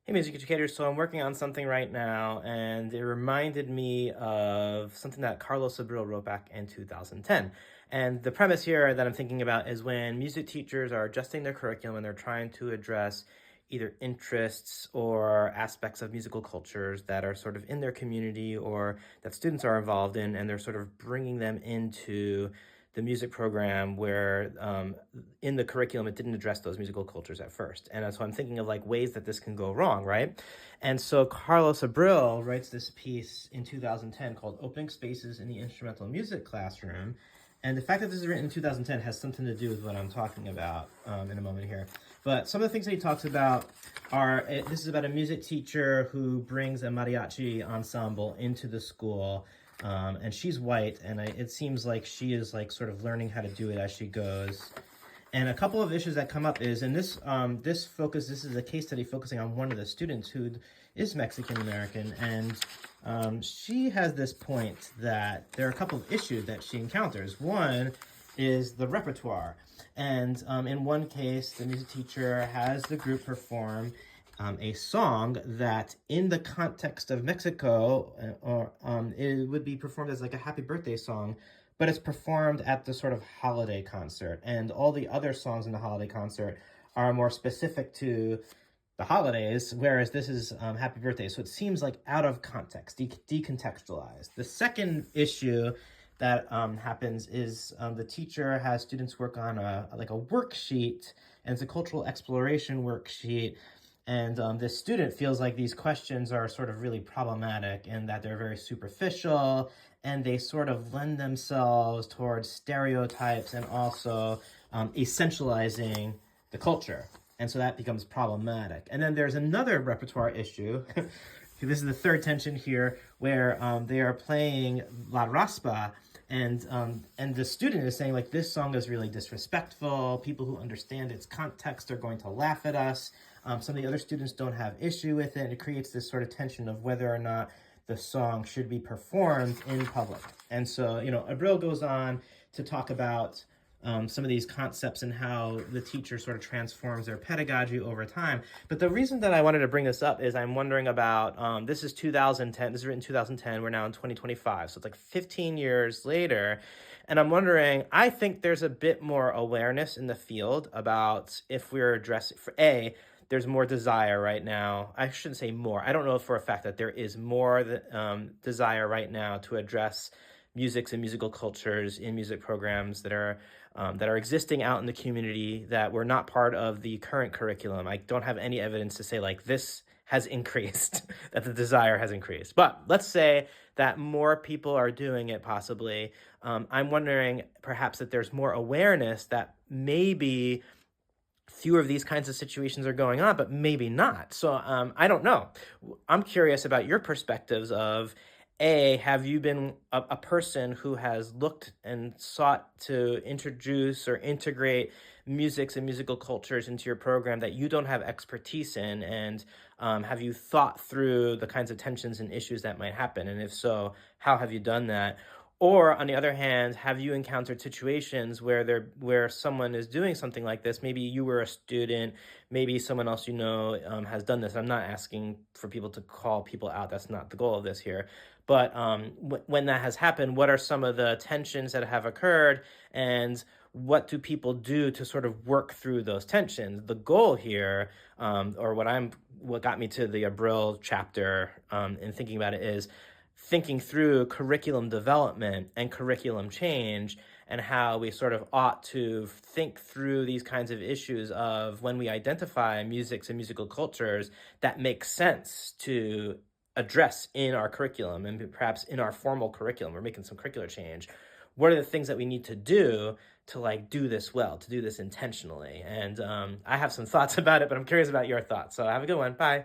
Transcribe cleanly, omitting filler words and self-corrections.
Hey, music educators. So I'm working on something right now, and it reminded me of something that Carlos Abril wrote back in 2010. And the premise here that I'm thinking about is when music teachers are adjusting their curriculum and they're trying to address either interests or aspects of musical cultures that are sort of in their community or that students are involved in, and they're sort of bringing them into the music program where in the curriculum it didn't address those musical cultures at first. And so I'm thinking of like ways that this can go wrong, right? And so Carlos Abril writes this piece in 2010 called Opening Spaces in the Instrumental Music Classroom. And the fact that this is written in 2010 has something to do with what I'm talking about in a moment here. But some of the things that he talks about are, this is about a music teacher who brings a mariachi ensemble into the school. And she's white, and it seems like she is like sort of learning how to do it as she goes. And a couple of issues that come up is in this this is a case study focusing on one of the students who is Mexican American, and she has this point that there are a couple of issues that she encounters. One is the repertoire, and in one case, the music teacher has the group perform a song that in the context of Mexico, it would be performed as like a happy birthday song, but it's performed at the sort of holiday concert. And all the other songs in the holiday concert are more specific to the holidays, whereas this is happy birthday. So it seems like out of context, decontextualized. The second issue that happens is the teacher has students work on a worksheet, and it's a cultural exploration worksheet. And this student feels like these questions are sort of really problematic and that they're very superficial, and they sort of lend themselves towards stereotypes and also essentializing the culture. And so that becomes problematic. And then there's another repertoire issue. This is the third tension here, where they are playing La Raspa, and the student is saying, like, this song is really disrespectful. People who understand its context are going to laugh at us. Some of the other students don't have issue with it, and it creates this sort of tension of whether or not the song should be performed in public. And so, Abril goes on to talk about some of these concepts and how the teacher sort of transforms their pedagogy over time. But the reason that I wanted to bring this up is I'm wondering about, this is 2010, this is written in 2010, we're now in 2025, so it's like 15 years later, and I'm wondering, I think there's a bit more awareness in the field about if we're addressing, there's more desire right now. I shouldn't say more. I don't know for a fact that there is more desire right now to address musics and musical cultures in music programs that are existing out in the community that were not part of the current curriculum. I don't have any evidence to say like this has increased, that the desire has increased. But let's say that more people are doing it possibly. I'm wondering perhaps that there's more awareness that maybe fewer of these kinds of situations are going on, but maybe not. So I don't know. I'm curious about your perspectives of, have you been a person who has looked and sought to introduce or integrate musics and musical cultures into your program that you don't have expertise in? And have you thought through the kinds of tensions and issues that might happen? And if so, how have you done that? Or on the other hand, have you encountered situations where someone is doing something like this? Maybe you were a student, maybe someone else has done this. I'm not asking for people to call people out. That's not the goal of this here. But when that has happened, what are some of the tensions that have occurred, and what do people do to sort of work through those tensions? The goal here, or what got me to the Abril chapter in thinking about it, is thinking through curriculum development and curriculum change, and how we sort of ought to think through these kinds of issues of when we identify musics and musical cultures that make sense to address in our curriculum and perhaps in our formal curriculum. We're making some curricular change. What are the things that we need to do to like do this well, to do this intentionally? And I have some thoughts about it, but I'm curious about your thoughts. So have a good one. Bye.